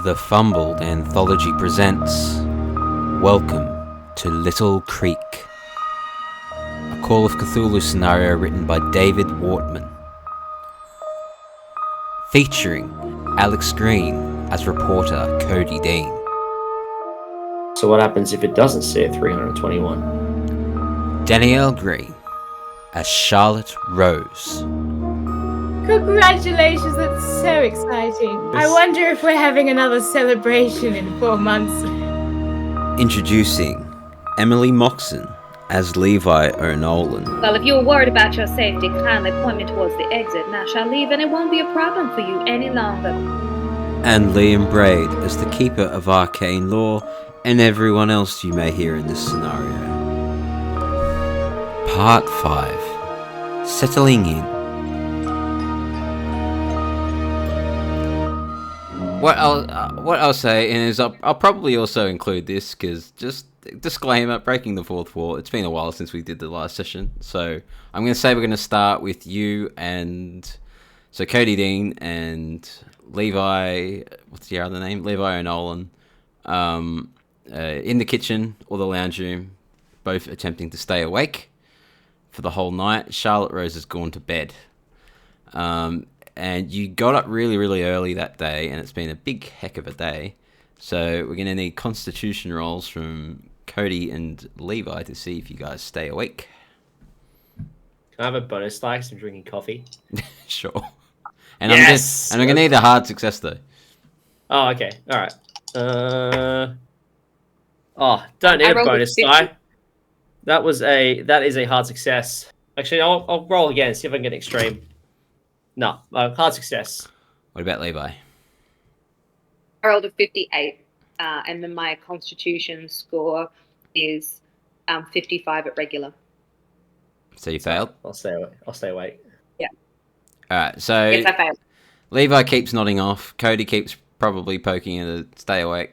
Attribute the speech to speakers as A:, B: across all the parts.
A: The Fumbled Anthology presents Welcome to Little Creek, a Call of Cthulhu scenario written by David Wortman, featuring Alex Green as reporter Cody Dean.
B: So what happens if it doesn't say 321?
A: Danielle Green as Charlotte Rose.
C: Congratulations, that's so exciting. I wonder if we're having another celebration in 4 months.
A: Introducing Emily Moxon as Levi O'Nolan.
D: Well, if you're worried about your safety, kindly point me towards the exit, and I shall leave, and it won't be a problem for you any longer.
A: And Liam Braid as the Keeper of Arcane Law and everyone else you may hear in this scenario. Part 5. Settling in. What I'll say is I'll probably also include this because just disclaimer, breaking the fourth wall. It's been a while since we did the last session, so I'm going to say we're going to start with you and so Cody Dean and Levi. What's the other name? Levi O'Nolan. In the kitchen or the lounge room, both attempting to stay awake for the whole night. Charlotte Rose has gone to bed. And you got up really, really early that day, and it's been a big heck of a day. So we're going to need constitution rolls from Cody and Levi to see if you guys stay awake.
B: Can I have a bonus die because I'm drinking coffee?
A: Sure. And
B: yes!
A: I'm going to need a hard success, though.
B: Oh, okay. All right. Don't need a bonus die. That is a hard success. Actually, I'll roll again, see if I can get extreme. No, hard success.
A: What about Levi?
D: I rolled a 58, and then my constitution score is 55 at regular.
A: So you failed?
B: I'll stay awake.
D: Yeah.
A: All right, so
D: yes, I failed.
A: Levi keeps nodding off. Cody keeps probably poking you to stay awake.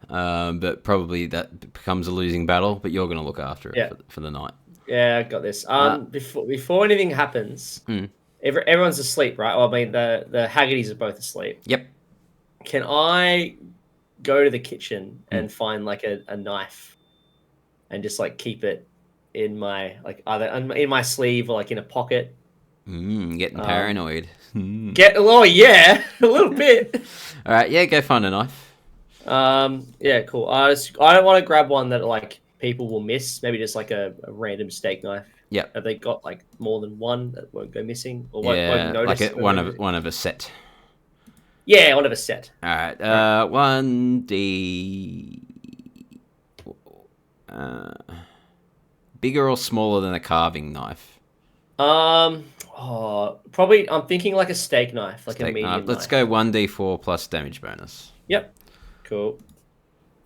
A: But probably that becomes a losing battle, but you're going to look after it for the night.
B: Yeah, I got this. Before anything happens... Everyone's asleep, right? Well, I mean, the Haggertys are both asleep.
A: Yep.
B: Can I go to the kitchen and find like a knife and just like keep it in my either in my sleeve or like in a pocket?
A: Getting paranoid.
B: Oh yeah, a little bit.
A: All right, yeah, go find a knife.
B: Yeah, cool. I don't want to grab one that like people will miss. Maybe just like a random steak knife.
A: Yeah.
B: Have they got like more than one that won't go missing or won't notice?
A: Like one of a set.
B: Yeah, one of a set.
A: All right. 1D. Bigger or smaller than a carving knife?
B: Probably. I'm thinking like a steak knife, like a medium knife.
A: Let's go 1D4 plus damage bonus.
B: Yep. Cool.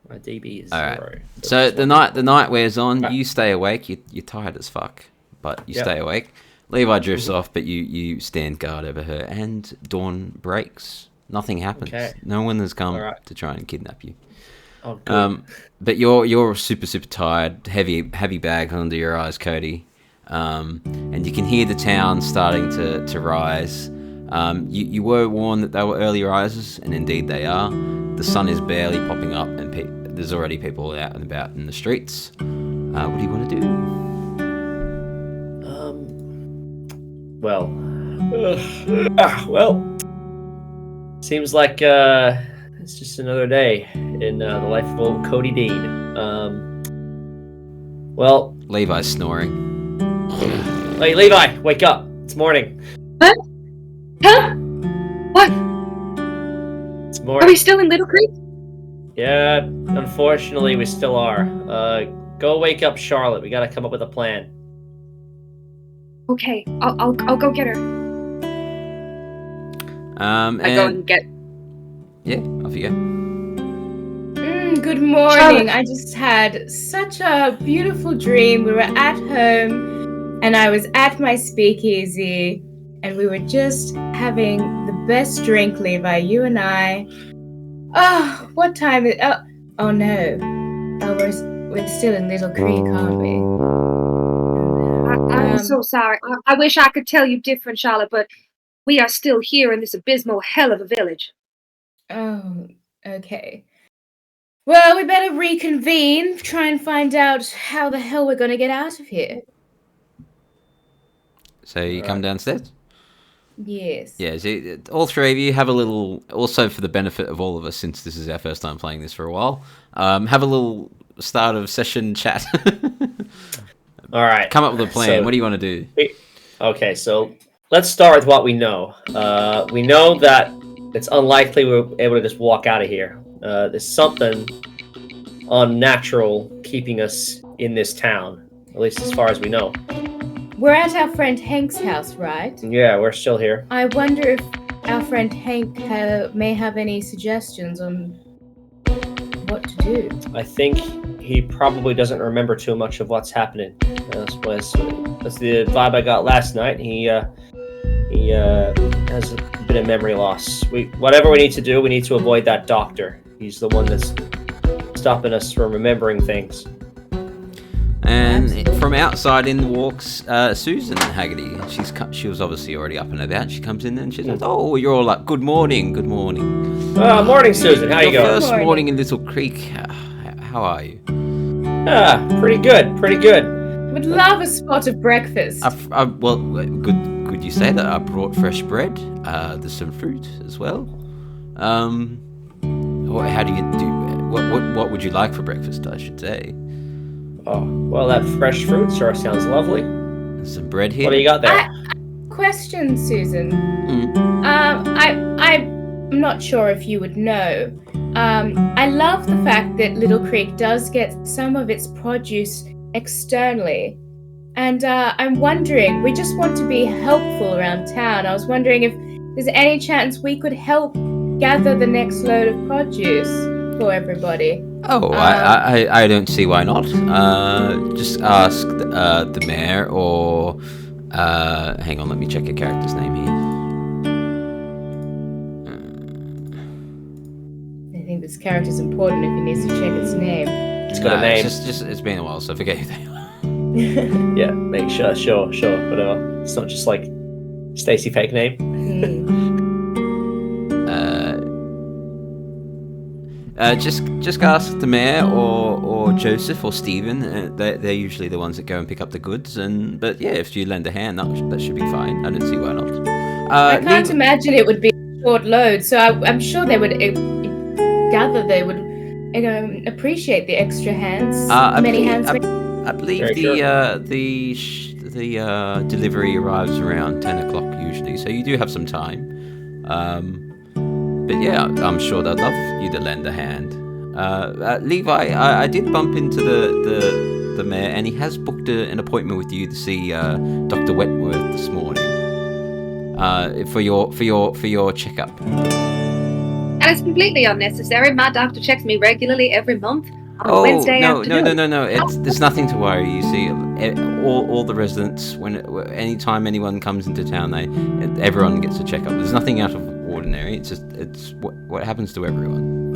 B: My DB is 0.
A: Right. So the night wears on. Right. You stay awake. You're tired as fuck, but you stay awake. Levi drifts off, but you stand guard over her, and dawn breaks. Nothing happens. Okay. No one has come to try and kidnap you.
B: Oh, good.
A: But you're super tired. Heavy bag under your eyes, Cody. And you can hear the town starting to rise. You were warned that they were early risers, and indeed they are. The sun is barely popping up, and there's already people out and about in the streets. What do you want to do?
B: Well, seems like it's just another day in the life of old Cody Dean.
A: Levi's snoring.
B: Hey, Levi, wake up! It's morning.
D: What? Huh? What?
B: It's morning.
D: Are we still in Little Creek?
B: Yeah, unfortunately, we still are. Go wake up Charlotte. We gotta come up with a plan.
D: Okay, I'll go get her. I go and get.
A: Yeah, off you go.
C: Good morning. Charlotte. I just had such a beautiful dream. We were at home, and I was at my speakeasy, and we were just having the best drink, Levi. You and I. Oh, what time is? Oh no! We're still in Little Creek, aren't we?
D: I'm so sorry. I wish I could tell you different, Charlotte, but we are still here in this abysmal hell of a village.
C: Oh, Okay. Well, we better reconvene, try and find out how the hell we're going to get out of here.
A: So you come downstairs?
C: Yes.
A: Yeah, so all three of you have a little, also for the benefit of all of us, since this is our first time playing this for a while, have a little start of session chat.
B: All right.
A: Come up with a plan. What do you want to do?
B: Okay, so let's start with what we know. We know that it's unlikely we're able to just walk out of here. There's something unnatural keeping us in this town, at least as far as we know.
C: We're at our friend Hank's house, right?
B: Yeah, we're still here.
C: I wonder if our friend Hank may have any suggestions on what to do.
B: I think he probably doesn't remember too much of what's happening. That's the vibe I got last night. He has a bit of memory loss. Whatever we need to do, we need to avoid that doctor. He's the one that's stopping us from remembering things.
A: And from outside in walks Susan Haggerty. She was obviously already up and about. She comes in and she says, "Oh, you're all up. Good morning. Good morning."
B: Morning, Susan. How you going?
A: First morning in Little Creek. How are you?
B: Pretty good. Pretty good.
C: Would love a spot of breakfast.
A: Well, good you say that. I brought fresh bread. There's some fruit as well. How do you do? What would you like for breakfast? I should say.
B: Oh, well, that fresh fruit sure sounds lovely.
A: There's some bread here.
B: What do you got there?
C: Question, Susan. I'm not sure if you would know. I love the fact that Little Creek does get some of its produce externally. And I'm wondering, we just want to be helpful around town. I was wondering if there's any chance we could help gather the next load of produce for everybody.
A: Oh, I don't see why not. Just ask the mayor or... hang on, let me check a character's name here.
C: I think this character's important if he needs to check its name.
B: It's got a name.
A: It's been a while, so I forget who they are.
B: Yeah, make sure, whatever. It's not just like Stacy fake name.
A: Just ask the mayor or Joseph or Stephen. They're usually the ones that go and pick up the goods. But yeah, if you lend a hand, that should be fine. I don't see why not.
C: I can't imagine it would be a short load, so I'm sure they would gather. They would appreciate the extra hands.
A: I believe the delivery arrives around 10 o'clock usually, so you do have some time. But yeah, I'm sure they'd love you to lend a hand. Levi, I did bump into the mayor, and he has booked an appointment with you to see Dr. Wentworth this morning for your checkup.
D: That is completely unnecessary. My doctor checks me regularly every month on Wednesday afternoon.
A: No. There's nothing to worry. You see, all the residents, anytime anyone comes into town, everyone gets a checkup. There's nothing out of ordinary. It's what happens to everyone.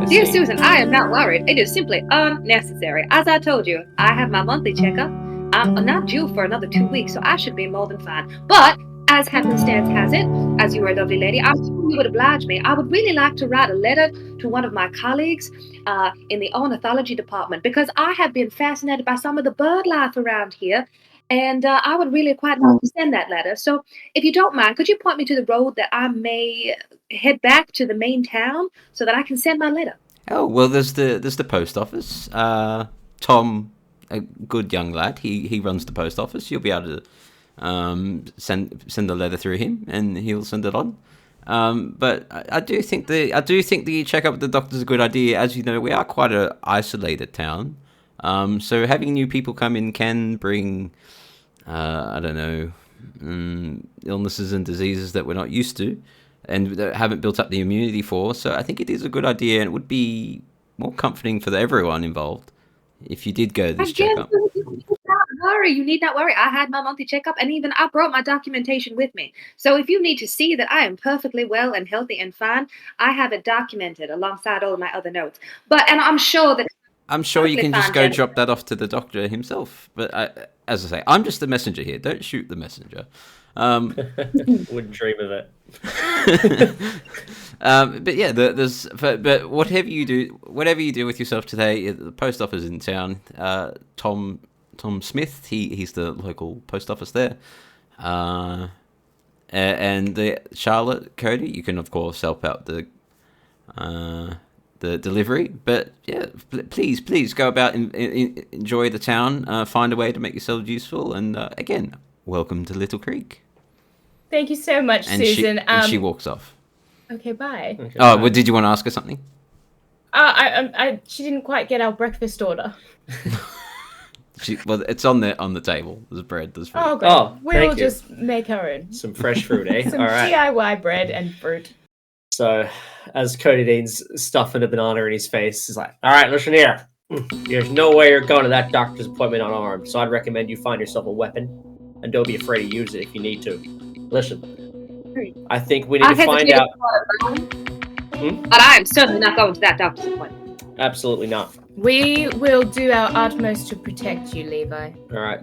D: Dear Susan, I am not worried. It is simply unnecessary. As I told you, I have my monthly checkup. I'm not due for another 2 weeks, so I should be more than fine. But as happenstance has it, as you are a lovely lady, I'm sure you would oblige me. I would really like to write a letter to one of my colleagues in the ornithology department, because I have been fascinated by some of the bird life around here. And I would really quite like to send that letter. So if you don't mind, could you point me to the road that I may head back to the main town so that I can send my letter?
A: Oh, well, there's the post office. Tom, a good young lad, he runs the post office. You'll be able to send the letter through him, and he'll send it on. But I do think the checkup with the doctor's a good idea. As you know, we are quite an isolated town. So having new people come in can bring, illnesses and diseases that we're not used to and that haven't built up the immunity for. So I think it is a good idea, and it would be more comforting for everyone involved if you did go to this checkup.
D: You need not worry. I had my monthly checkup, and even I brought my documentation with me. So if you need to see that I am perfectly well and healthy and fine, I have it documented alongside all of my other notes. And I'm sure that...
A: I'm sure you can just go drop that off to the doctor himself. But as I say, I'm just the messenger here. Don't shoot the messenger.
B: Wouldn't dream of it.
A: But yeah, but whatever you do with yourself today, the post office in town. Tom Smith, he's the local post office there. And Charlotte, Cody, you can of course help out the delivery. But yeah, please go about and enjoy the town. Find a way to make yourselves useful. And again, welcome to Little Creek.
C: Thank you so much, Susan.
A: And she walks off.
C: Okay, bye.
B: Okay,
A: well, did you want to ask her something?
C: She didn't quite get our breakfast order.
A: It's on the table. There's bread. There's fruit.
C: Oh, great.
B: Oh,
C: we'll just make our own.
B: Some fresh fruit, eh?
C: Some
B: All right.
C: DIY bread and fruit.
B: So, as Cody Dean's stuffing a banana in his face, he's like, all right, listen here. There's no way you're going to that doctor's appointment unarmed, so I'd recommend you find yourself a weapon, and don't be afraid to use it if you need to. Listen, I think we need to find out...
D: But I am certainly not going to that doctor's appointment.
B: Absolutely not.
C: We will do our utmost to protect you, Levi.
B: All right.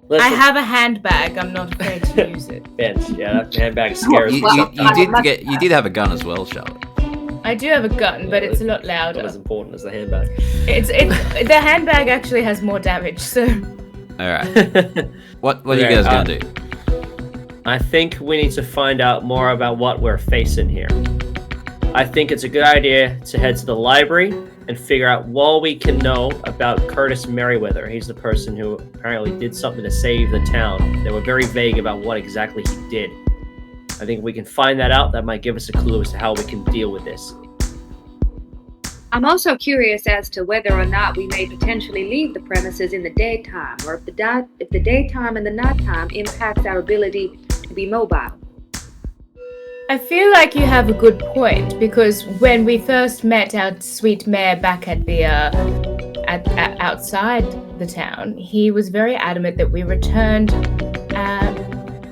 B: Listen.
C: I have a handbag. I'm not afraid to use it.
B: Bench, yeah, that handbag scares me.
A: You did have a gun as well, Charlotte.
C: I do have a gun, but it's a lot louder.
B: Not as important as the handbag.
C: It's the handbag actually has more damage. So.
A: All right. What are you guys gonna do?
B: I think we need to find out more about what we're facing here. I think it's a good idea to head to the library and figure out what we can know about Curtis Merriweather. He's the person who apparently did something to save the town. They were very vague about what exactly he did. I think if we can find that out, that might give us a clue as to how we can deal with this.
D: I'm also curious as to whether or not we may potentially leave the premises in the daytime, or if the daytime and the nighttime impacts our ability to be mobile.
C: I feel like you have a good point, because when we first met our sweet mayor back at the outside the town, he was very adamant that we returned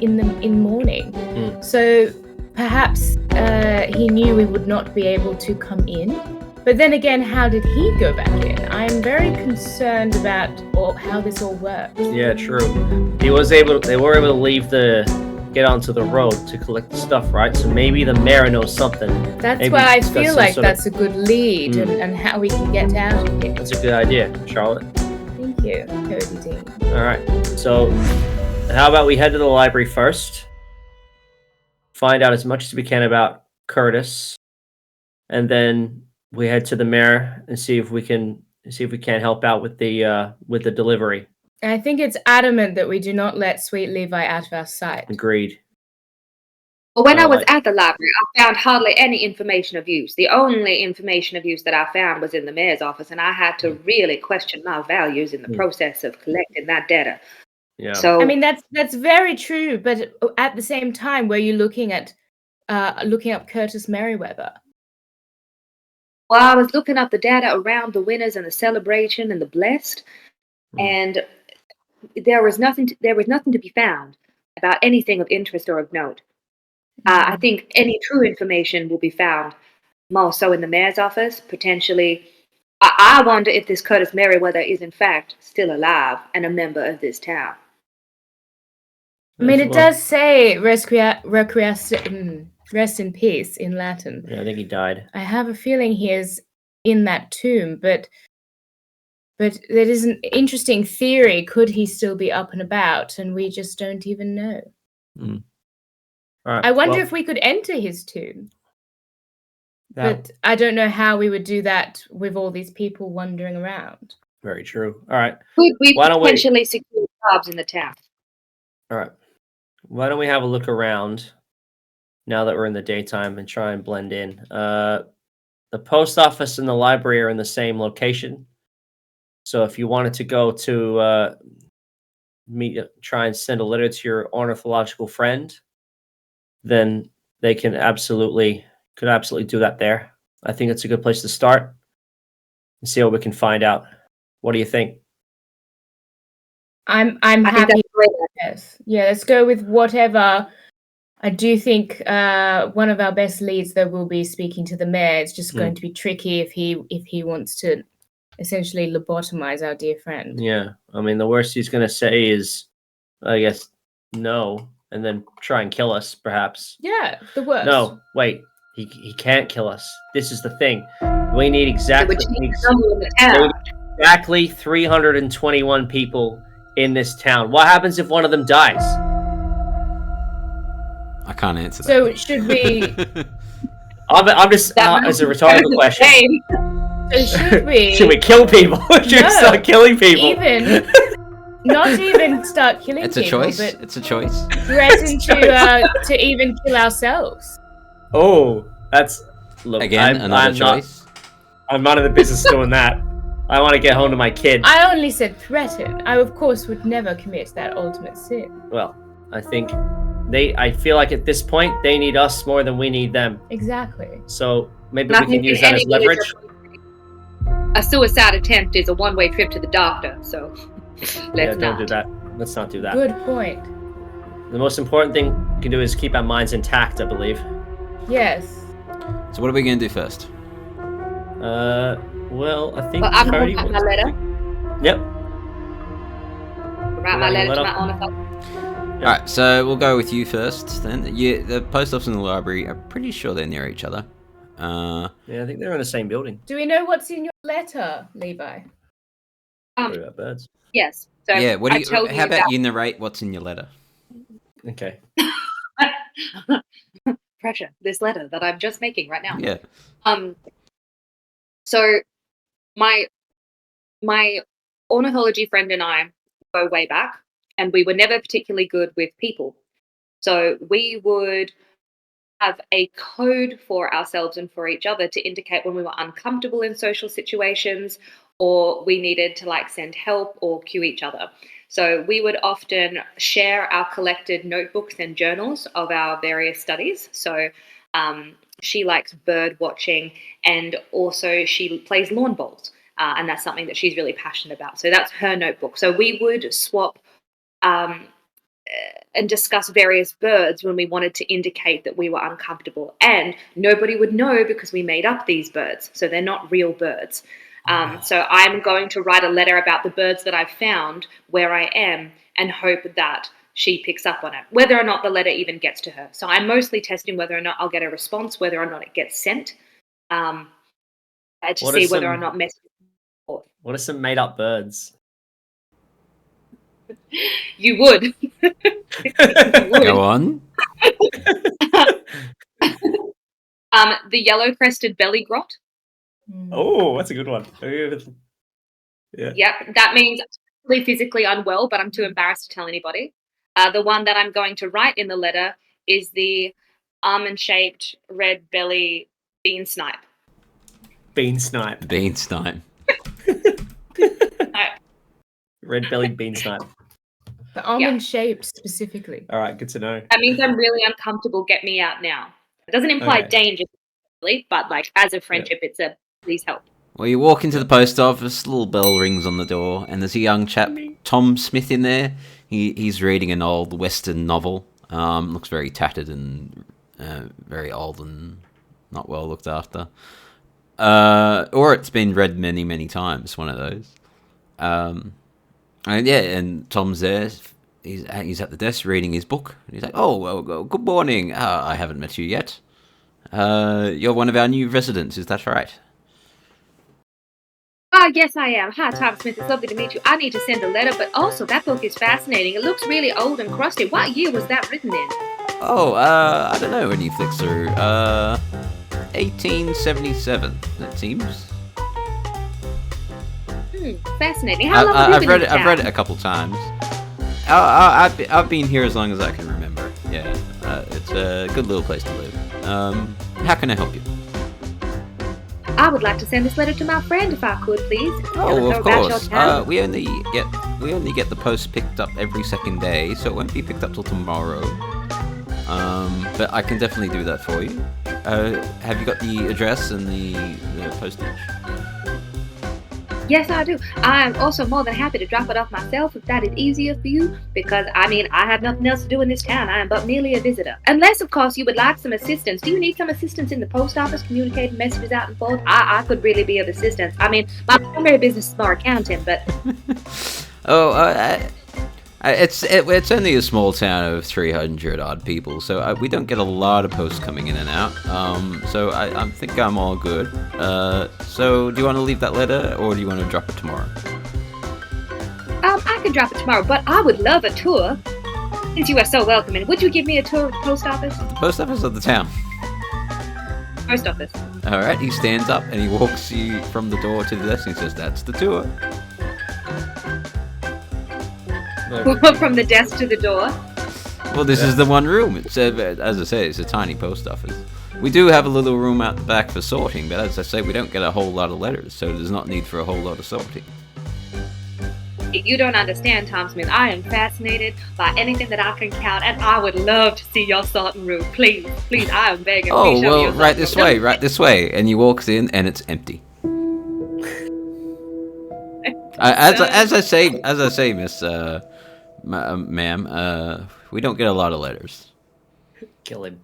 C: in morning. So perhaps he knew we would not be able to come in. But then again, how did he go back in? I am very concerned about how this all works.
B: Yeah, true. They were able to get onto the road to collect the stuff, right? So maybe the mayor knows something.
C: That's why I feel like that's a good lead and how we can get out of here.
B: That's a good idea, Charlotte.
C: Thank you, Cody Dean.
B: All right. So how about we head to the library first, find out as much as we can about Curtis, and then we head to the mayor and see if we can help out with the delivery.
C: I think it's adamant that we do not let sweet Levi out of our sight.
B: Agreed.
D: Well, when I was at the library, I found hardly any information of use. The only information of use that I found was in the mayor's office, and I had to really question my values in the process of collecting that data.
B: Yeah.
D: So
C: I mean, that's very true, but at the same time, were you looking up Curtis Merriweather?
D: Well, I was looking up the data around the winners and the celebration and the blessed, and there was nothing to be found about anything of interest or of note. I think any true information will be found more so in the mayor's office, potentially. I wonder if this Curtis Merriweather is in fact still alive and a member of this town.
C: I mean, it does say rest in peace in Latin.
B: Yeah, I think he died.
C: I have a feeling he is in that tomb, but that is an interesting theory. Could he still be up and about, and we just don't even know?
B: All right,
C: I wonder if we could enter his tomb. But I don't know how we would do that with all these people wandering around.
B: Very true. All right.
D: Could we potentially secure jobs in the town?
B: All right. Why don't we have a look around now that we're in the daytime and try and blend in? The post office and the library are in the same location. So if you wanted to go to try and send a letter to your ornithological friend, then they could absolutely do that there. I think it's a good place to start and see what we can find out. What do you think?
C: I'm happy. Yes. Yeah, let's go with whatever. I do think one of our best leads, though, will be speaking to the mayor. It's just going to be tricky if he wants to essentially lobotomize our dear friend.
B: Yeah, I mean, the worst he's going to say is, I guess, no, and then try and kill us, perhaps.
C: Yeah, the worst.
B: No, wait, he can't kill us. This is the thing. We need exactly 321 people in this town. What happens if one of them dies?
A: I can't answer that.
C: So should we?
B: I'm just as a rhetorical question.
C: So should we?
B: Should we kill people? Should we start killing people?
C: Not even start killing
A: it's
C: people.
A: A choice.
C: But
A: it's a choice.
C: Threaten to even kill ourselves.
B: Oh, that's
A: another choice.
B: I'm not in the business of doing that. I want to get home to my kid.
C: I only said threaten. I of course would never commit that ultimate sin.
B: Well, I feel like at this point they need us more than we need them.
C: Exactly.
B: So maybe we can use that as leverage.
D: A suicide attempt is a one-way trip to the doctor, so let's
B: don't do that. Let's not do that.
C: Good point.
B: The most important thing we can do is keep our minds intact, I believe.
C: Yes.
A: So what are we going to do first?
B: Well, I think
D: I'm going to write my letter.
B: Yep.
D: Write my letter to my honor fellow.
A: Yep. Alright, so we'll go with you first then. The post office and the library, I'm pretty sure they're near each other.
B: Yeah, I think they're in the same building.
C: Do we know what's in your letter, Levi?
B: About birds.
D: Yes. So
A: yeah, how about you narrate what's in your letter?
B: Okay.
D: Pressure. This letter that I'm just making right now.
A: Yeah.
D: So my ornithology friend and I go way back, and we were never particularly good with people. So we would have a code for ourselves and for each other to indicate when we were uncomfortable in social situations or we needed to send help or cue each other. So we would often share our collected notebooks and journals of our various studies. So she likes bird watching, and also she plays lawn bowls, and that's something that she's really passionate about. So that's her notebook. So we would swap and discuss various birds when we wanted to indicate that we were uncomfortable, and nobody would know because we made up these birds, so they're not real birds. So I'm going to write a letter about the birds that I've found where I am and hope that she picks up on it, whether or not the letter even gets to her. So I'm mostly testing whether or not I'll get a response, whether or not it gets sent, to see whether or not messages.
B: What are some made up birds?
D: You would.
A: Go on.
D: The yellow-crested belly grot.
B: Oh, that's a good one. Yeah.
D: Yep, that means I'm physically unwell, but I'm too embarrassed to tell anybody. The one that I'm going to write in the letter is the almond-shaped red belly bean snipe.
B: Bean snipe.
A: Bean snipe.
B: Red-bellied bean snipe.
C: The almond-shaped specifically.
B: All right, good to know.
D: That means I'm really uncomfortable. Get me out now. It doesn't imply danger, but as a friendship, it's a please help.
A: Well, you walk into the post office, a little bell rings on the door, and there's a young chap, Tom Smith, in there. He's reading an old Western novel. Looks very tattered and very old and not well looked after. Or it's been read many, many times, one of those. And Tom's there. He's at the desk reading his book. And he's like, "Oh, well, good morning. I haven't met you yet. You're one of our new residents, is that right?"
D: Yes, I am. Hi, Tom Smith. It's lovely to meet you. I need to send a letter, but also that book is fascinating. It looks really old and crusty. What year was that written in?
A: Oh, I don't know when you flick through. 1877, it seems.
D: Fascinating. How long have you been in town?
A: I've read it a couple times. I've been here as long as I can remember. Yeah, it's a good little place to live. How can I help you?
D: I would like to send this letter to my friend, if I could, please.
A: Oh, of course. We only get the post picked up every second day, so it won't be picked up till tomorrow. But I can definitely do that for you. Have you got the address and the postage?
D: Yes, I do. I'm also more than happy to drop it off myself if that is easier for you, because, I mean, I have nothing else to do in this town. I am but merely a visitor. Unless, of course, you would like some assistance. Do you need some assistance in the post office communicating messages out and forth? I could really be of assistance. I mean, my primary business is more accounting, but...
A: It's only a small town of 300 odd people, so we don't get a lot of posts coming in and out. So I think I'm all good. So do you want to leave that letter, or do you want to drop it tomorrow?
D: I could drop it tomorrow, but I would love a tour. Since you are so welcoming, would you give me a tour of the post office?
A: The post office of the town.
D: Post office.
A: All right. He stands up and he walks you from the door to the desk and he says, "That's the tour."
D: From the desk to the door.
A: Well, this is the one room. It's as I say, it's a tiny post office. We do have a little room out the back for sorting, but as I say, we don't get a whole lot of letters, so there's not need for a whole lot of sorting.
D: You don't understand, Tom Smith. I am fascinated by anything that I can count, and I would love to see your sorting room. Please, I am begging.
A: Oh,
D: please show me
A: well,
D: your
A: right this
D: room.
A: way. And he walks in, and it's empty. As I say, Miss ma'am, we don't get a lot of letters.
B: Kill him.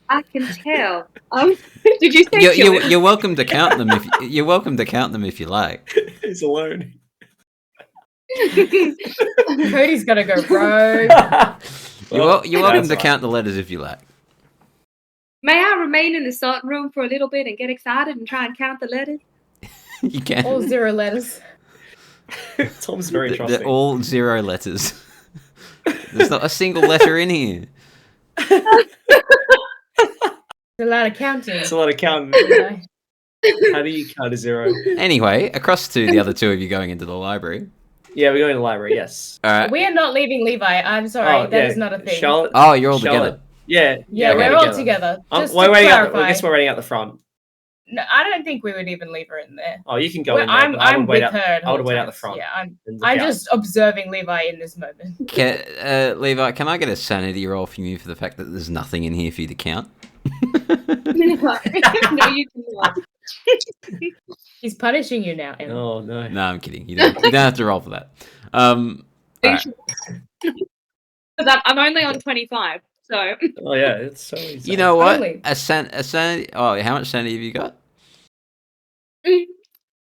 D: I can tell. Did you say kill him?
A: You're welcome to count them if you like.
B: He's alone.
C: Cody's gotta go rogue.
A: You're welcome to count the letters if you like.
D: May I remain in the sorting room for a little bit and get excited and try and count the letters?
A: You can.
C: All 0 letters.
B: Tom's very trusting.
A: They're all 0 letters. There's not a single letter in here.
C: It's a lot of counting.
B: It's a lot of counting. How do you count a 0?
A: Anyway, across to the other two of you going into the library.
B: Yeah, we're going to the library, yes.
A: All right.
C: We are not leaving Levi. I'm sorry. That is not a thing.
B: Charlotte,
A: Oh, you're all together.
B: Yeah,
C: we're all together. Just to clarify.
B: I guess we're waiting out the front.
C: No, I don't think we would even leave her in there.
B: Oh, you can go in there.
C: I'm with her.
B: I would wait out the front.
C: Yeah, I'm just observing Levi in this moment.
A: Levi, can I get a sanity roll from you for the fact that there's nothing in here for you to count?
D: No, you do not.
C: He's punishing you now, Emma.
B: Oh, no.
A: No, I'm kidding. You don't have to roll for that. Right.
D: I'm only on 25, so...
B: Oh, yeah, it's so easy.
A: You know what?
C: Only.
A: A sanity... Oh, how much sanity have you got?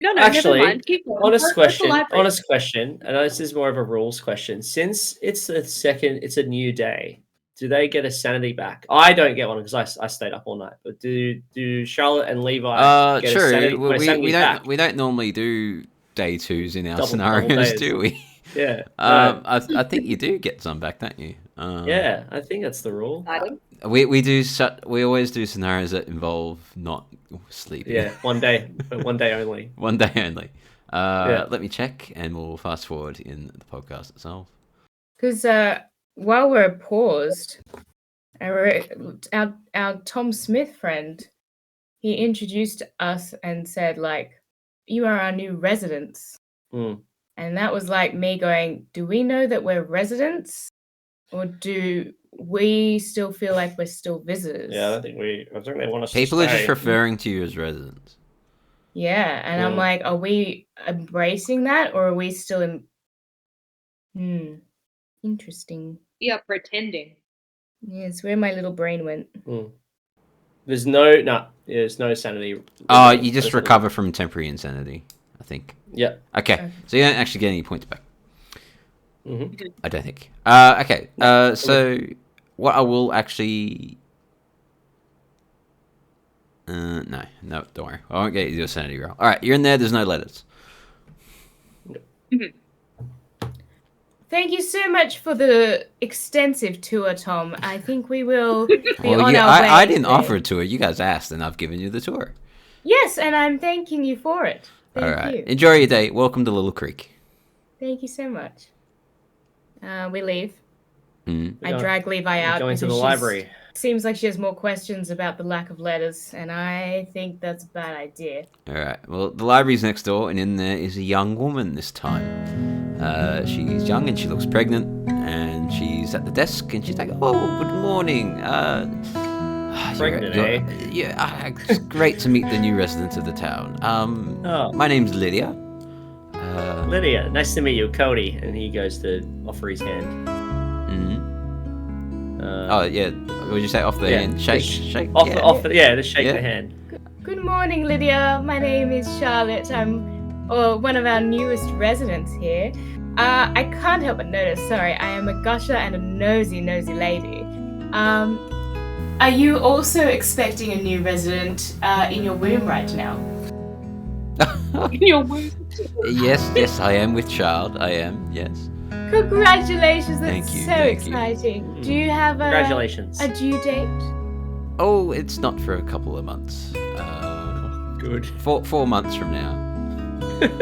D: No,
B: Actually,
D: never mind. Keep going.
B: honest question, and this is more of a rules question. Since it's a new day, do they get a sanity back? I don't get one because I stayed up all night. But do Charlotte and Levi get
A: sure.
B: a sanity, back?
A: We don't normally do day 2s in our
B: Double
A: scenarios,
B: days.
A: do we?
B: Yeah.
A: I think you do get some back, don't you?
B: Yeah, I think that's the rule.
A: We always do scenarios that involve not sleeping.
B: Yeah, one day only.
A: One day only.
B: Yeah.
A: Let me check, and we'll fast forward in the podcast itself.
C: Because while we're paused, our Tom Smith friend, he introduced us and said, like, "You are our new residents."
B: Mm.
C: And that was like me going, do we know that we're residents? Or do we still feel like we're still visitors?
B: Yeah, I think they want us
A: People
B: to
A: are
B: stay.
A: just referring to you as residents.
C: Yeah, and I'm like, are we embracing that, or are we still in... Interesting.
D: You're pretending.
C: Yeah, it's where my little brain went.
B: Mm. There's no sanity.
A: Oh, you just recover from temporary insanity, I think.
B: Yeah.
A: Okay, so you don't actually get any points back.
B: Mm-hmm.
A: I don't think. Okay, so what I will actually... no, don't worry. I won't get you to do a sanity roll. All right, you're in there. There's no letters.
C: Thank you so much for the extensive tour, Tom. I think we will be on our way.
A: I didn't offer a tour. You guys asked, and I've given you the tour.
C: Yes, and I'm thanking you for it. Thank you.
A: Enjoy your day. Welcome to Little Creek.
C: Thank you so much. We leave.
A: Mm-hmm.
C: I drag Levi out.
B: Going to the
C: because
B: library.
C: Seems like she has more questions about the lack of letters, and I think that's a bad idea.
A: All right. Well, the library's next door, and in there is a young woman this time. She's young and she looks pregnant, and she's at the desk, and she's like, "Oh, good morning.
B: pregnant, eh?
A: Yeah, it's great to meet the new residents of the town. My name's Lydia.
B: Lydia, nice to meet you, Cody. And he goes to offer his hand.
A: Yeah. Would you say off the hand? Shake.
B: Just shake the hand.
C: Good morning, Lydia. My name is Charlotte. I'm one of our newest residents here. I can't help but notice, sorry, I am a gusher and a nosy lady. Are you also expecting a new resident in your womb right now?
D: In your womb?
A: Yes, I am with child. I am, yes.
C: Congratulations, that's
A: Thank you,
C: so exciting. Do you have
B: Congratulations.
C: a due date?
A: Oh, it's not for a couple of months.
B: Good.
A: 4 months from now.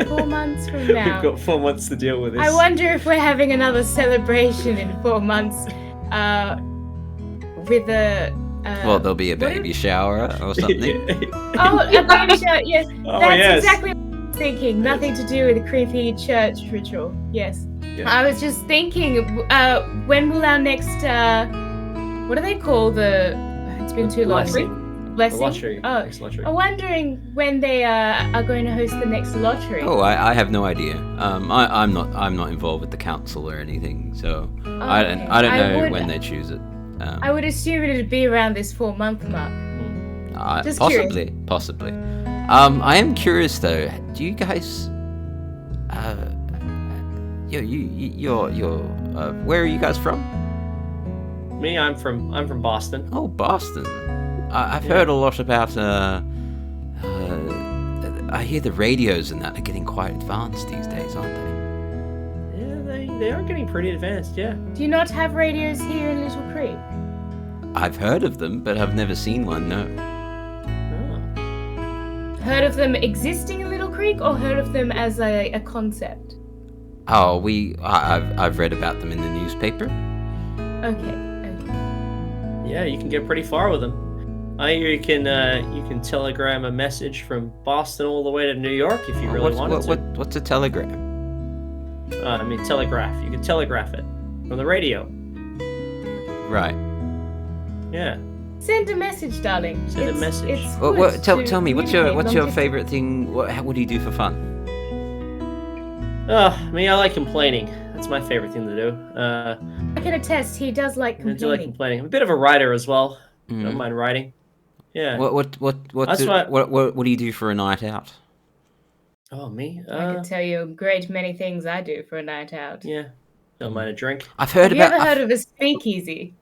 C: 4 months from now.
B: We've got 4 months to deal with this.
C: I wonder if we're having another celebration in 4 months with a...
A: Well, there'll be a baby shower or something.
C: Oh, a baby shower, yes.
B: Oh,
C: That's
B: yes.
C: exactly what I was thinking. Nothing to do with a creepy church ritual. Yes.
B: Yeah.
C: I was just thinking, when will our next, what do they call it's been too long. Blessing?
B: Lottery.
C: Oh,
B: Next lottery.
C: I'm wondering when they are going to host the next lottery.
A: Oh, I have no idea. I'm not involved with the council or anything, so I don't know when they choose it.
C: I would assume it'd be around this 4-month mark. Just
A: Possibly. I am curious though. Do you guys? You're where are you guys from?
B: Me, I'm from Boston.
A: Oh, Boston. I've heard a lot about. I hear the radios and that are getting quite advanced these days, aren't they?
B: Yeah, they are getting pretty advanced. Yeah.
C: Do you not have radios here in Little Creek?
A: I've heard of them, but I've never seen one. No.
B: Oh.
C: Heard of them existing in Little Creek, or heard of them as a concept?
A: Oh, I've read about them in the newspaper.
C: Okay.
B: Yeah, you can get pretty far with them. I hear you can telegram a message from Boston all the way to New York if you really wanted to.
A: What's a telegram?
B: Telegraph. You can telegraph it from the radio.
A: Right.
B: Yeah.
C: Send a message, darling.
B: Send a message.
C: It's
A: Well,
C: good
A: tell
C: to
A: me, what's
C: communicate
A: your
C: long
A: favorite thing? What do you do for fun?
B: Me, I like complaining. That's my favorite thing to do.
C: I can attest, he does like
B: I do like
C: complaining.
B: complaining. I'm a bit of a writer as well.
A: Mm.
B: Don't mind writing. Yeah.
A: What do you do for a night out?
B: Oh, me?
C: I can tell you a great many things I do for a night out.
B: Yeah. Don't mind a drink.
A: I've heard
C: Have you
A: about.
C: ever heard of a speakeasy?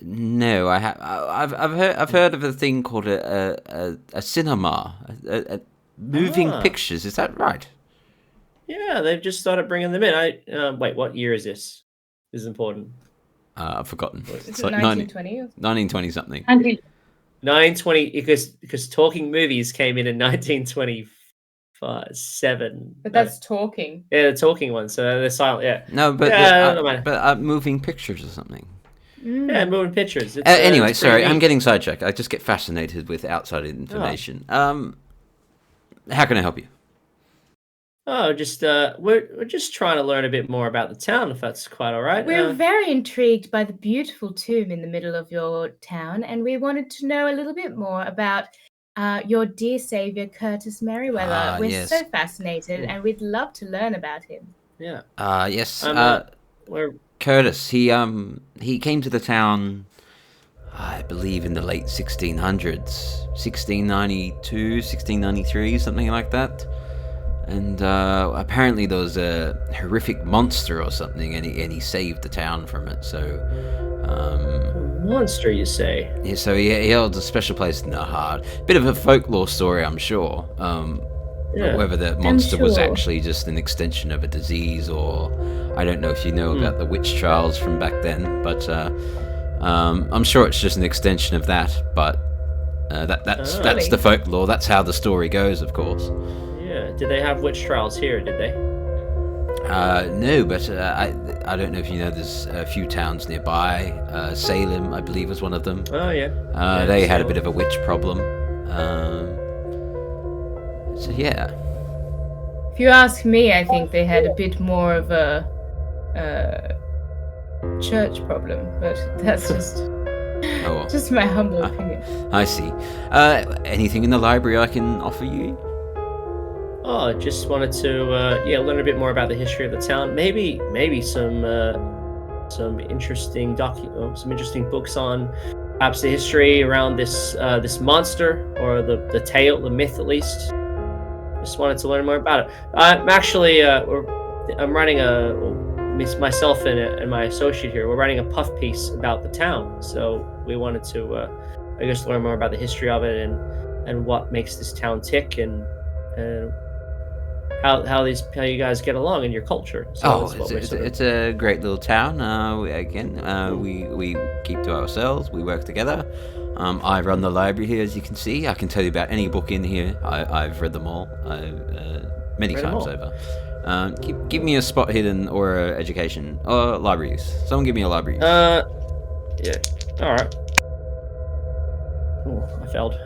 A: No, I have. I've heard of a thing called a cinema, a moving pictures. Is that right?
B: Yeah, they've just started bringing them in. Wait, what year is this? This is important.
A: I've forgotten.
C: Is
A: It's
C: it
A: like
C: 1920?
A: 1920 something.
B: 1920, because talking movies came in 1927.
C: But that's talking.
B: Yeah, the talking one. So they're silent. Yeah.
A: No, but moving pictures or something.
B: Yeah, moving pictures.
A: Anyway,
B: it's
A: sorry,
B: pretty
A: I'm
B: neat.
A: getting sidetracked. I just get fascinated with outside information. How can I help you?
B: Oh, just we're just trying to learn a bit more about the town, if that's quite all right.
C: We're very intrigued by the beautiful tomb in the middle of your town, and we wanted to know a little bit more about your dear savior, Curtis Merriweather. We're
A: yes.
C: so fascinated, and weid love to learn about him.
B: Yeah.
A: Yes.
B: We're
A: Curtis. He came to the town, I believe, in the late 1600s, 1692, 1693, something like that. And apparently there was a horrific monster or something, and he saved the town from it. So,
B: monster, you say?
A: Yeah. So he held a special place in our heart. Bit of a folklore story, I'm sure.
B: Yeah.
A: Whether the monster was
C: sure.
A: actually just an extension of a disease, or I don't know if you know about the witch trials from back then, but I'm sure it's just an extension of that. But that's the folklore. That's how the story goes, of course.
B: Yeah. Did they have witch trials here? Did they?
A: No, but I don't know if you know. There's a few towns nearby. Salem, I believe, was one of them.
B: Oh yeah.
A: They had a bit of a witch problem. So yeah.
C: If you ask me, I think they had a bit more of a church problem, but that's just
A: Oh.
C: Just my humble opinion.
A: I see. Anything in the library I can offer you?
B: Oh, I just wanted to learn a bit more about the history of the town. Maybe some interesting some interesting books on perhaps the history around this monster, or the tale, the myth at least. Just wanted to learn more about it. I'm actually I'm writing myself and my associate here. We're writing a puff piece about the town, so we wanted to I guess learn more about the history of it and what makes this town tick, and how you guys get along in your culture. So
A: it's a great little town. We keep to ourselves. We work together. I run the library here, as you can see. I can tell you about any book in here. I've read them all many times over. Give me a spot hidden or education or library use. Someone give me a library use.
B: Yeah. All right. Oh, I failed.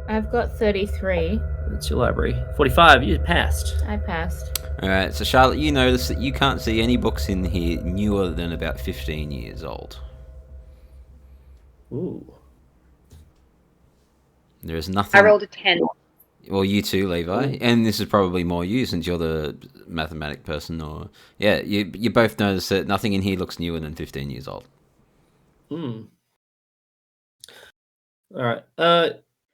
C: I've got 33.
B: That's your library. 45. You passed.
C: I passed.
A: All right. So Charlotte, you notice that you can't see any books in here newer than about 15 years old.
B: Ooh.
A: There's nothing.
D: I rolled a 10.
A: Well, you too, Levi, and this is probably more you since you're the mathematic person. Or you both notice that nothing in here looks newer than 15 years old.
B: Hmm. All right.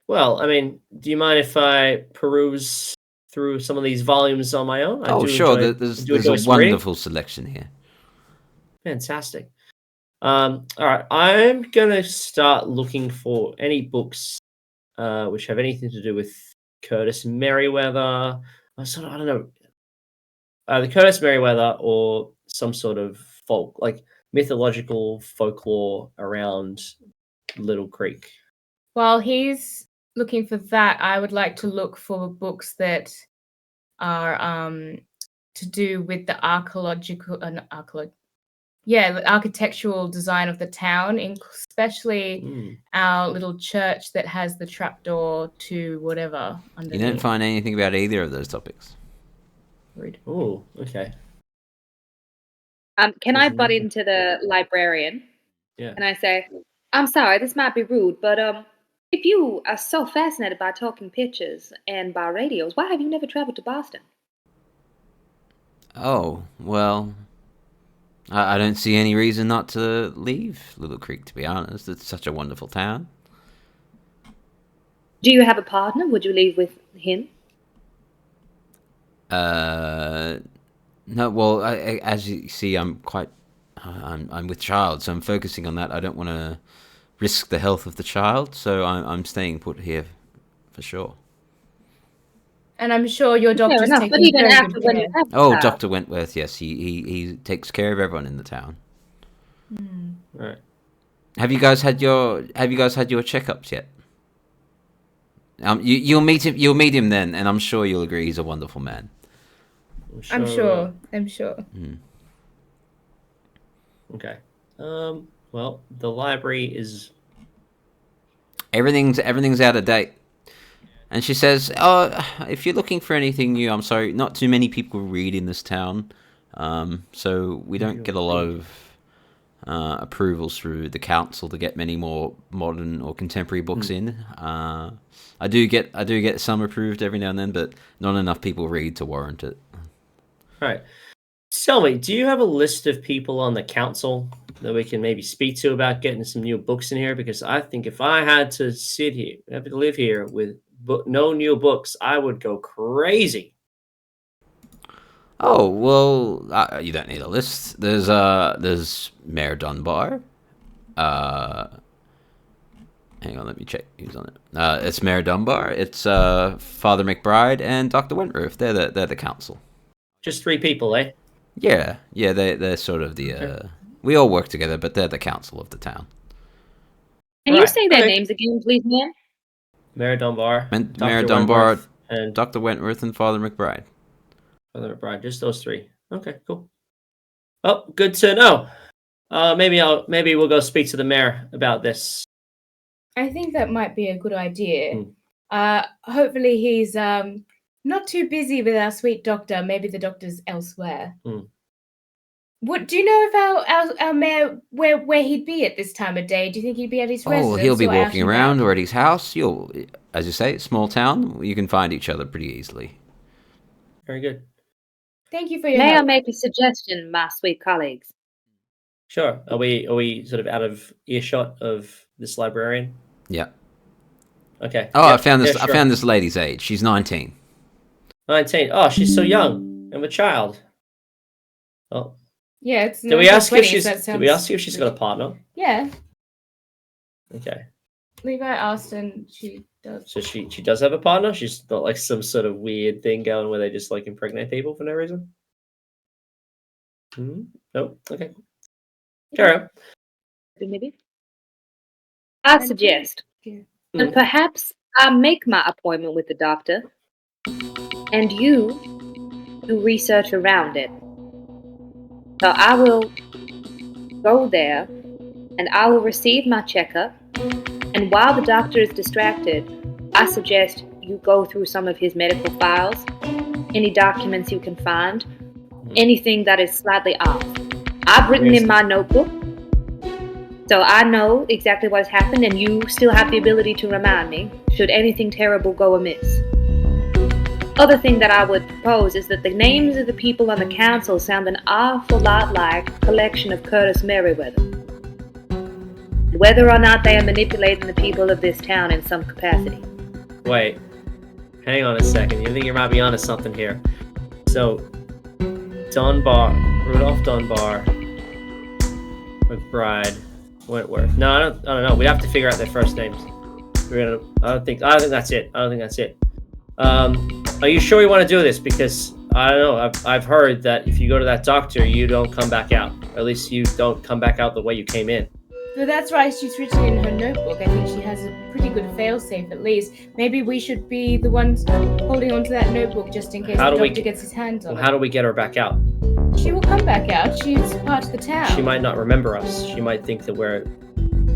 B: Well, I mean, do you mind if I peruse through some of these volumes on my own?
A: Sure. There's a wonderful selection here.
B: Fantastic. All right. I'm gonna start looking for any books which have anything to do with Curtis Merriweather. I don't know. The Curtis Merriweather, or some sort of mythological folklore around Little Creek.
C: While he's looking for that, I would like to look for books that are to do with the architectural design of the town, especially our little church that has the trapdoor to whatever underneath.
A: You didn't find anything about either of those topics.
C: Rude.
B: Oh, okay.
D: Can I butt into the librarian?
B: Yeah.
D: And I say, I'm sorry, this might be rude, but if you are so fascinated by talking pictures and by radios, why have you never traveled to Boston?
A: Oh, well, I don't see any reason not to leave Little Creek, to be honest. It's such a wonderful town.
D: Do you have a partner? Would you leave with him?
A: No, well, as you see, I'm with child, so I'm focusing on that. I don't want to risk the health of the child, so I'm staying put here for sure.
C: And I'm sure your doctor's taking
D: but even
C: very
D: after
C: good
D: when
C: care.
D: you have
A: Oh, Dr. Wentworth, yes, he takes care of everyone in the town.
B: Right.
A: Have you guys had your checkups yet? You'll meet him then, and I'm sure you'll agree he's a wonderful man.
C: I'm sure.
B: Okay. Well, the library is
A: everything's out of date. And she says, "Oh, if you're looking for anything new, I'm sorry, not too many people read in this town, so we don't get a lot of approvals through the council to get many more modern or contemporary books in. I do get some approved every now and then, but not enough people read to warrant it."
B: All right. Tell me, do you have a list of people on the council that we can maybe speak to about getting some new books in here? Because I think if I had to live here with no new books, I would go crazy.
A: Oh, well, you don't need a list. There's Mayor Dunbar. Hang on, let me check who's on it. It's Mayor Dunbar. It's Father McBride and Dr. Wentworth. They're the council.
B: Just 3 people, eh?
A: Yeah. They're sort of the. We all work together, but they're the council of the town.
D: Can you say their names again, please, ma'am?
B: Mayor Dunbar,
A: Mayor Dunbar, and Dr. Wentworth and Father McBride.
B: Father McBride, just those 3. Okay, cool. Oh, good to know. Maybe we'll go speak to the mayor about this.
C: I think that might be a good idea. Hopefully he's not too busy with our sweet doctor. Maybe the doctor's elsewhere. What do you know if our mayor where he'd be at this time of day? Do you think he'd be at his residence?
A: Oh, he'll be
C: or out
A: walking
C: and
A: around
C: about?
A: or at his house. You'll, as you say, small town. You can find each other pretty easily.
B: Very good.
C: Thank you for your
D: May I
C: help.
D: make a suggestion, my sweet colleagues?
B: Sure. Are we sort of out of earshot of this librarian?
A: Yeah.
B: Okay.
A: Oh,
B: yeah,
A: I found this.
B: yeah,
A: I
B: sure.
A: found this lady's age. She's 19.
B: 19. Oh, she's so young. I'm a child. Oh.
C: Yeah, it's.
B: Did we ask
C: 1920s,
B: if she's?
C: that
B: Did
C: sounds-
B: we ask you if she's got a partner?
C: Yeah,
B: Okay.
C: Levi asked, and she does.
B: So she does have a partner. She's not like some sort of weird thing going where they just like impregnate people for no reason. Nope. Okay. Carry on.
D: Maybe. I suggest,
C: Yeah.
D: and perhaps I make my appointment with the doctor, and you do research around it. So I will go there, and I will receive my checkup, and while the doctor is distracted, I suggest you go through some of his medical files, any documents you can find, anything that is slightly off. I've written in my notebook, so I know exactly what has happened, and you still have the ability to remind me should anything terrible go amiss. Other thing that I would propose is that the names of the people on the council sound an awful lot like a collection of Curtis Merriweather. Whether or not they are manipulating the people of this town in some capacity.
B: Wait. Hang on a second. You think you might be onto something here? So, Rudolph Dunbar, McBride, Whitworth. No, I don't know. We'd have to figure out their first names. I don't think that's it. Are you sure you want to do this? Because I don't know. I've heard that if you go to that doctor, you don't come back out. Or at least you don't come back out the way you came in.
C: But that's right, she's written in her notebook. I think she has a pretty good failsafe at least. Maybe we should be the ones holding onto that notebook just in case the doctor gets his hands on it.
B: How do we get her back out?
C: She will come back out. She's part of the town.
B: She might not remember us. She might think that we're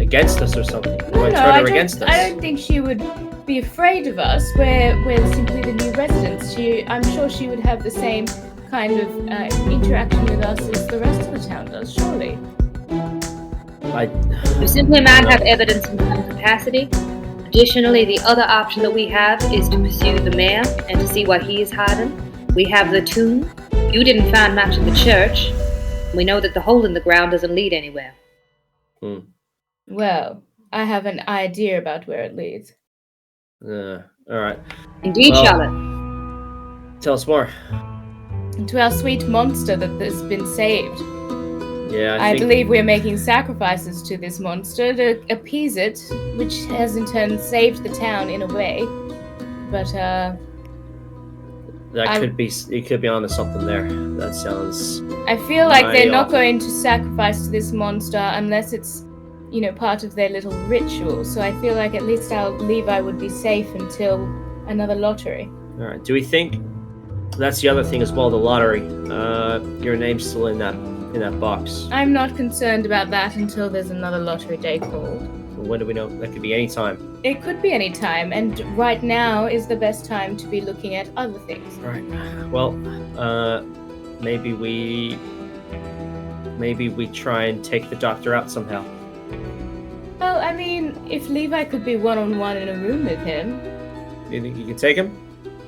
B: against us or something. We might
C: No,
B: turn her against us.
C: I don't think she would be afraid of us. We're simply the new residents. I'm sure she would have the same kind of interaction with us as the rest of the town does, surely.
D: You simply might have evidence in some capacity. Additionally, the other option that we have is to pursue the mayor and to see what he is hiding. We have the tomb. You didn't find much in the church. We know that the hole in the ground doesn't lead anywhere.
C: Well, I have an idea about where it leads.
B: All right.
D: Indeed,
B: Well,
D: Charlotte.
B: Tell us more.
C: To our sweet monster that has been saved.
B: Yeah,
C: I believe we're making sacrifices to this monster to appease it, which has in turn saved the town in a way. But
B: it could be onto something there. That sounds.
C: I feel like they're not
B: awful.
C: going to sacrifice to this monster unless it's, part of their little ritual. So I feel like at least our Levi would be safe until another lottery.
B: All right. Do we think that's the other thing as well? The lottery. Your name's still in that box.
C: I'm not concerned about that until there's another lottery day called.
B: When do we know? That could be any time.
C: It could be any time, and right now is the best time to be looking at other things.
B: All right. Well, maybe we try and take the doctor out somehow.
C: Well, I mean, if Levi could be one-on-one in a room with him.
B: You think you can take him?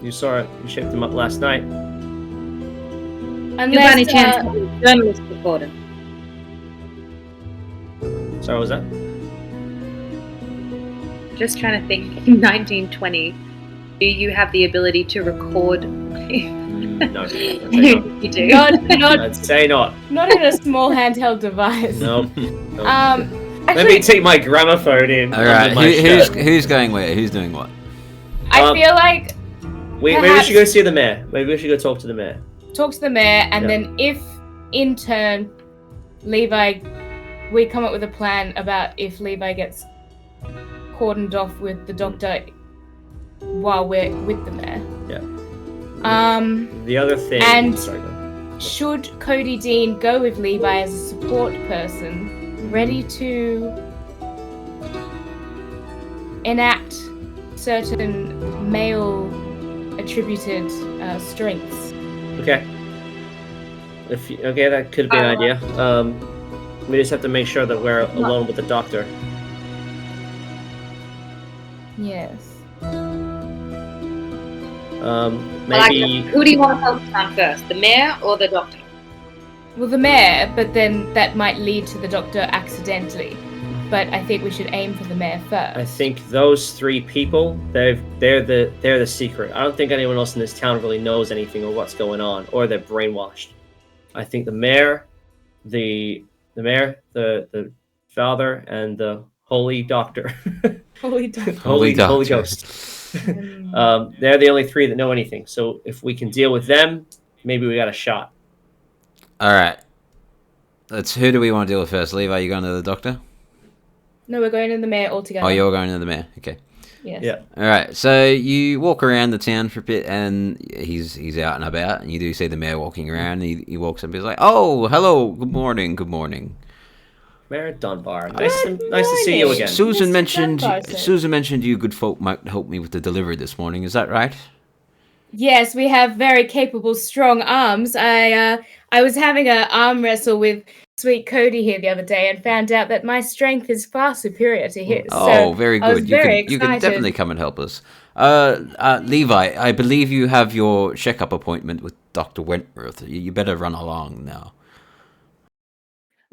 B: You saw it. You shipped him up last night.
D: You by
C: Unless,
D: any chance have a journalist reporter?
B: Sorry, what was that?
D: Just trying to think. In 1920, do you have the ability to record?
B: No.
D: You do.
B: I'd say not.
C: Not in a small handheld device.
B: No. Let
C: Actually,
B: me take my gramophone in.
A: All right.
B: under my shirt.
A: Who's going where? Who's doing what?
C: I feel like
B: Maybe we should go see the mayor. Maybe we should go talk to the mayor.
C: talk to the mayor, and then if in turn Levi, we come up with a plan about if Levi gets cordoned off with the doctor while we're with the mayor.
B: Yeah.
C: The
B: other thing.
C: and
B: Sorry, go on.
C: Should Cody Dean go with Levi as a support person, ready to enact certain male attributed strengths?
B: Okay. Okay, that could be an idea. We just have to make sure that we're alone with the doctor.
C: Yes.
B: Maybe.
D: Who do you want to focus on first, the mayor or the doctor?
C: Well, the mayor, but then that might lead to the doctor accidentally. But I think we should aim for the mayor first.
B: I think those three people, they're the secret. I don't think anyone else in this town really knows anything or what's going on, or they're brainwashed. I think the mayor, the father, and the holy doctor.
C: Holy doctor.
B: Holy Ghost. They're the only three that know anything. So if we can deal with them, maybe we got a shot.
A: All right. Who do we want to deal with first? Levi, you going to the doctor?
C: No, we're going to the mayor altogether.
A: Oh, you're going to the mayor. Okay.
C: Yes.
B: Yeah.
A: All right. So you walk around the town for a bit, and he's out and about, and you do see the mayor walking around. And he walks up, and he's like, "Oh, hello, good morning, good morning."
B: Mayor Dunbar, nice to see you again.
A: Susan
C: Mr.
A: mentioned you good folk might help me with the delivery this morning. Is that right?
C: Yes, we have very capable, strong arms. I was having an arm wrestle with sweet Cody here the other day and found out that my strength is far superior to his.
A: Oh,
C: so
A: very
C: I was
A: good.
C: very
A: You can definitely come and help us. Levi, I believe you have your checkup appointment with Dr. Wentworth. You better run along now.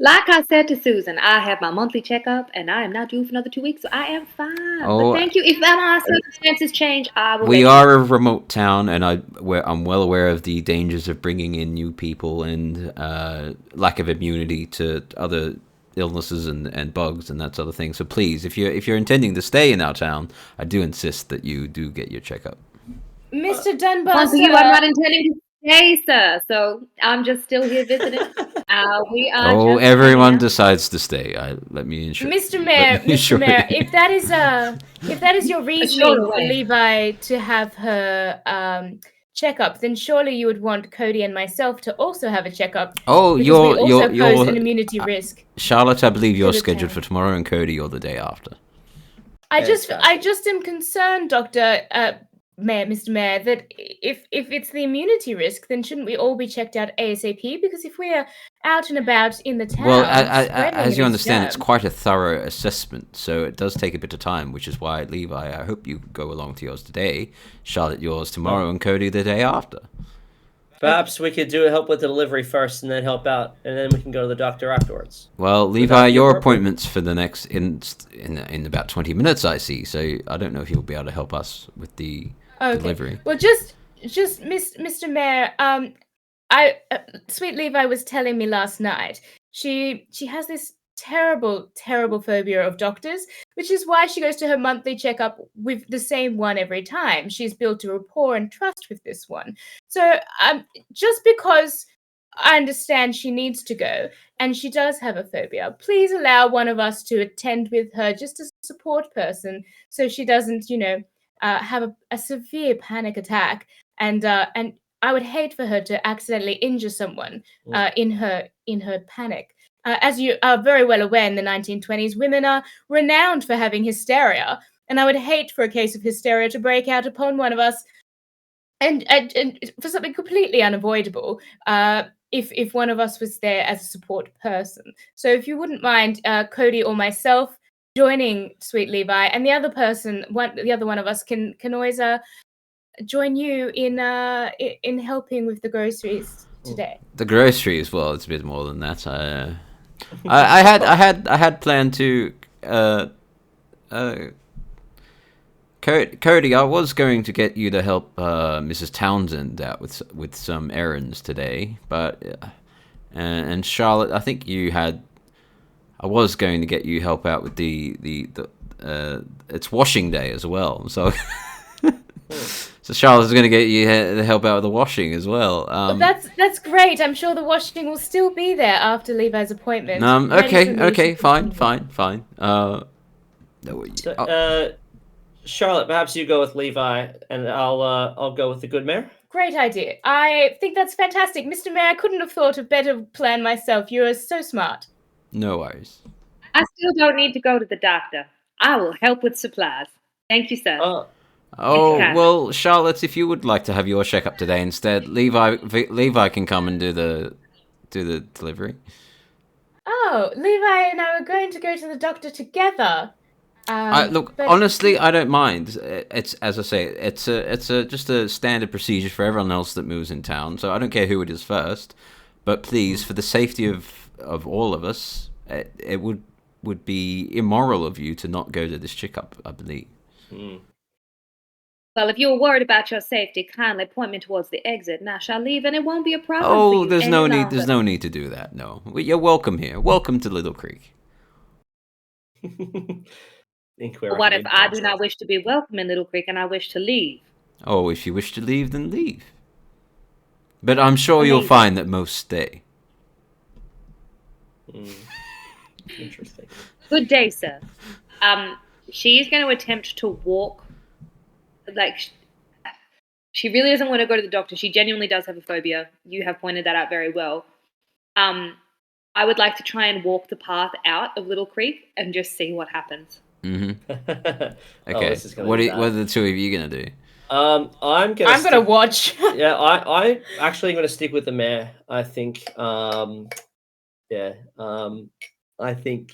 D: Like I said to Susan, I have my monthly checkup, and I am not due for another 2 weeks, so I am fine.
A: Oh,
D: but thank you. If my circumstances change, I will.
A: We are a remote town, and I'm well aware of the dangers of bringing in new people and lack of immunity to other illnesses and bugs and that sort of thing. So please, if you're intending to stay in our town, I do insist that you do get your checkup.
C: Mr. Dunbar,
D: Once you are not intending to stay, sir. So I'm just still here visiting. We are.
A: Oh, everyone decides to stay. Let me ensure.
C: Mr. Mayor, if that is your reasoning for Levi to have her checkup, then surely you would want Cody and myself to also have a checkup.
A: Oh,
C: you're pose an immunity risk.
A: Charlotte, I believe you're scheduled for tomorrow, and Cody, you're the day after.
C: I just am concerned, Doctor. Mr. Mayor, that if it's the immunity risk, then shouldn't we all be checked out ASAP? Because if we're out and about in the town,
A: well, as you understand, it's quite a thorough assessment, so it does take a bit of time, which is why, Levi, I hope you go along to yours today, Charlotte yours tomorrow, and Cody the day after.
B: Perhaps we could help with the delivery first, and then help out, and then we can go to the doctor afterwards.
A: Well, Levi, your appointment's for the next in about 20 minutes, I see. So I don't know if you'll be able to help us with the delivery.
C: Well, just Mr. Mayor, sweet Levi was telling me last night she has this terrible phobia of doctors, which is why she goes to her monthly checkup with the same one every time. She's built a rapport and trust with this one. So just because I understand she needs to go and she does have a phobia, please allow one of us to attend with her just as a support person, so she doesn't have a severe panic attack, and I would hate for her to accidentally injure someone in her panic. As you are very well aware, in the 1920s, women are renowned for having hysteria, and I would hate for a case of hysteria to break out upon one of us, and for something completely unavoidable. If one of us was there as a support person, so if you wouldn't mind, Cody or myself joining sweet Levi, and the other one of us can always join you in helping with the groceries today.
A: The groceries, well, it's a bit more than that. I had planned to Cody, I was going to get you to help Mrs. Townsend out with some errands today, but and Charlotte, I think I was going to get you help out with the it's washing day as well, so so Charlotte's going to get you to help out with the washing as well.
C: Well, that's great. I'm sure the washing will still be there after Levi's appointment.
A: Okay, fine.
B: Charlotte, perhaps you go with Levi, and I'll go with the good mayor.
C: Great idea. I think that's fantastic, Mr. Mayor. I couldn't have thought of better plan myself. You are so smart.
A: No worries.
D: I still don't need to go to the doctor. I will help with supplies. Thank you, sir.
A: Well, Charlotte, if you would like to have your checkup today instead, Levi can come and do do the delivery.
C: Oh, Levi and I were going to go to the doctor together.
A: Look,
C: but-
A: honestly, I don't mind. It's, as I say, it's just a standard procedure for everyone else that moves in town. So I don't care who it is first, but please, for the safety of all of us, it would be immoral of you to not go to this checkup, I believe.
D: Well, if you're worried about your safety, kindly point me towards the exit, and I shall leave, and it won't be a problem for
A: Oh,
D: you
A: there's
D: any
A: no need.
D: longer.
A: There's no need to do that. No, you're welcome here. Welcome to Little Creek.
D: But what if I do not wish to be welcome in Little Creek and I wish to leave?
A: Oh, if you wish to leave, then leave. But I'm sure you'll
D: Amazing.
A: find that most stay.
B: Interesting.
D: Good day, sir. She's going to attempt to walk. Like, she really doesn't want to go to the doctor. She genuinely does have a phobia. You have pointed that out very well. I would like to try and walk the path out of Little Creek and just see what happens.
A: Mm-hmm.
B: Oh,
A: Okay.
B: this is gonna
A: What
B: be
A: are the two of you gonna do?
B: I'm
C: gonna watch.
B: Yeah, I'm actually gonna stick with the mayor. I think. I think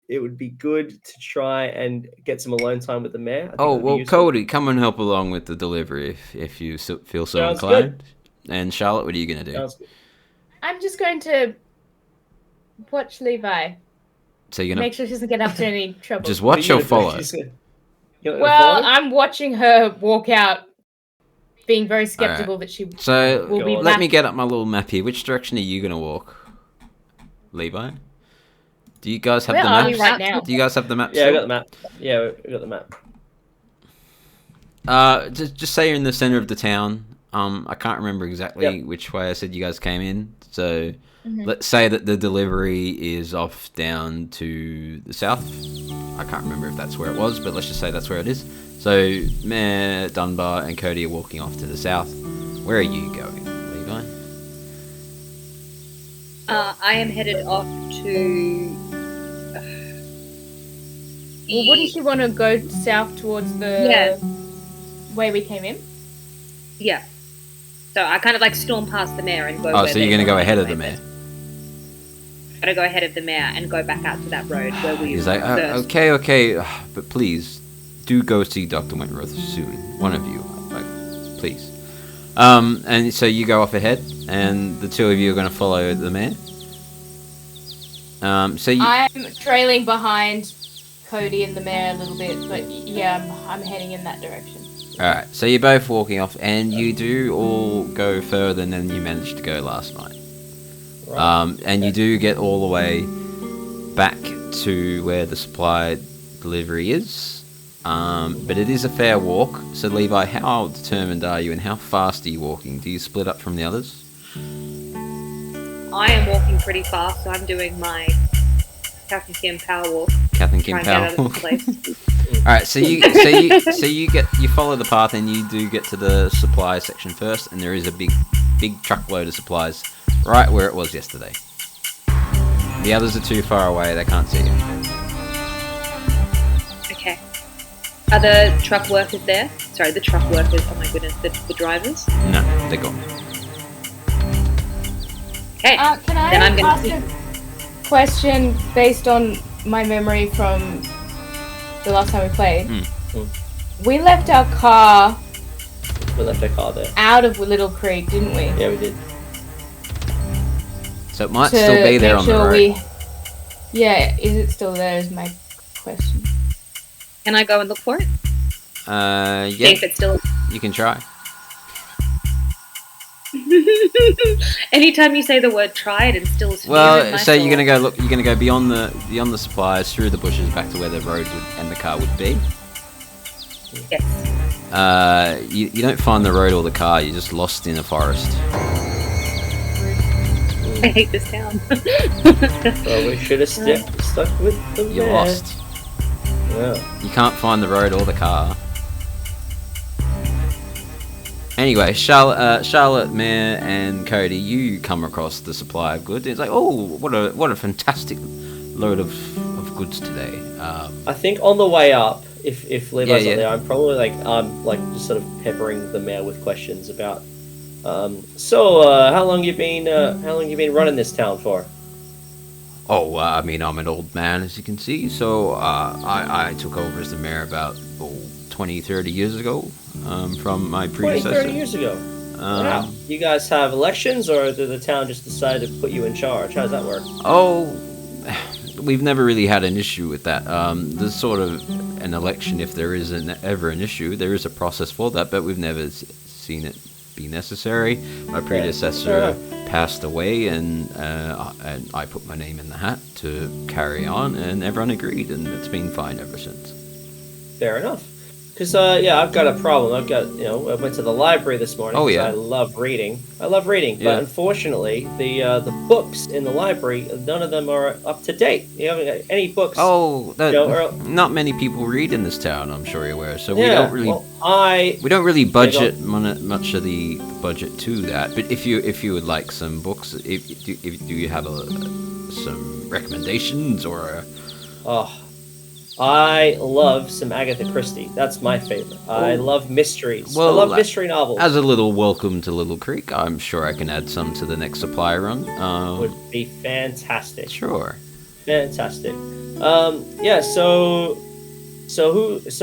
B: it would be good to try and get some alone time with the mayor. I think
A: Oh,
B: that would be
A: well,
B: useful.
A: Cody, come and help along with the delivery if you feel so
B: Sounds
A: inclined. And Charlotte, what are you gonna do?
B: Sounds good.
C: I'm just going to watch Levi.
A: So you're gonna
C: Make sure she doesn't get up to any trouble.
A: just watch or follow?
C: Well, I'm watching her walk out, being very skeptical that she
A: So
C: will be
B: Go on.
A: let
C: back.
A: me get up my little map here. Which direction are you gonna walk, Levi? Do you guys have
C: Where
A: the
C: are
A: map?
C: you right now?
A: Do you guys have the map?
B: Yeah, I
A: still?
B: got the map. Yeah, we got the map.
A: Just say you're in the center of the town. I can't remember exactly
B: Yep.
A: which way I said you guys came in. So
C: Mhm.
A: let's say that the delivery is off down to the south. I can't remember if that's where it was, but let's just say that's where it is. So Mayor Dunbar and Cody are walking off to the south. Where are you going, Levi?
D: I am headed off to.
C: Well, wouldn't you want to go south towards the
D: Yeah.
C: way we came in?
D: Yeah. So I kind of like storm past the mayor and go.
A: Oh,
D: where
A: so you're
D: they're
A: gonna go
D: going
A: ahead of the
D: anyway.
A: mayor.
D: Gotta go ahead of the mayor and go back out to that road where we.
A: He's like,
D: first.
A: okay, but please do go see Dr. Wentworth soon. One of you, like, please. And so you go off ahead, and the two of you are going to follow the mayor. So you,
C: I'm trailing behind Cody and the mayor a little bit, but yeah, I'm heading in that direction.
A: all right. So you're both walking off, and you do all go further than you managed to go last night.
B: Right.
A: And you do get all the way back to where the supply delivery is. But it is a fair walk. So Levi, how determined are you and how fast are you walking? Do you split up from the others?
D: I am walking pretty fast, so I'm doing my Captain Kim power walk.
A: Kath and Kim
D: Try and get
A: Powell.
D: out of this place.
A: Alright, so you follow the path and you do get to the supply section first, and there is a big truckload of supplies right where it was yesterday. The others are too far away, they can't see you.
D: Okay. Are the truck workers there? Sorry, the truck workers. Oh my goodness, the drivers.
A: No, they're gone.
D: Okay.
C: Can I
D: Then I'm gonna
C: ask
D: see-
C: a question based on my memory from the last time we played? We left our car
B: We left our car there.
C: out of Little Creek, didn't we?
B: Yeah, we did.
A: So it might
C: To
A: still be there
C: make
A: on the
C: sure
A: road.
C: Yeah, is it still there is my question.
D: Can I go and look for it? See
A: Yeah,
D: if it's still.
A: you can try.
D: Anytime you say the word "try," it instills fear in
A: Well,
D: my
A: so you're
D: soul.
A: gonna go look. You're gonna go beyond the supplies, through the bushes, back to where the road would, and the car would be.
D: Yes.
A: You don't find the road or the car. You're just lost in a forest.
D: I hate this town.
B: Well, we should have stuck with the
A: You're
B: mayor.
A: lost.
B: Yeah.
A: You can't find the road or the car. Anyway, Charlotte, Mayor, and Cody, you come across the supply of goods. It's like, oh, what a fantastic load of goods today.
B: I think on the way up, if Levi's
A: Yeah.
B: not there, I'm probably like just sort of peppering the mayor with questions about How long you been running this town for?
A: Oh, I mean, I'm an old man, as you can see, so I took over as the mayor about 20, 30 years ago from my
B: 20,
A: predecessor.
B: 30 years ago. Wow. You guys have elections, or did the town just decide to put you in charge? How does that work?
A: Oh, we've never really had an issue with that. There's sort of an election if there is ever an issue. There is a process for that, but we've never seen it be necessary. My predecessor passed away, and I put my name in the hat to carry on, and everyone agreed, and it's been fine ever since.
B: Fair enough. Because, I've got a problem. I went to the library this morning.
A: Oh, yeah.
B: I love reading. But unfortunately, the books in the library, none of them are up to date. You haven't got any books.
A: Oh, not many people read in this town, I'm sure you're aware. So we don't really budget much of the budget to that. But if you would like some books, do you have some recommendations or?
B: I love some Agatha Christie. That's my favorite. I love mysteries.
A: Well,
B: I love mystery novels.
A: As a little welcome to Little Creek, I'm sure I can add some to the next supply run.
B: Would be fantastic.
A: Sure.
B: Fantastic. So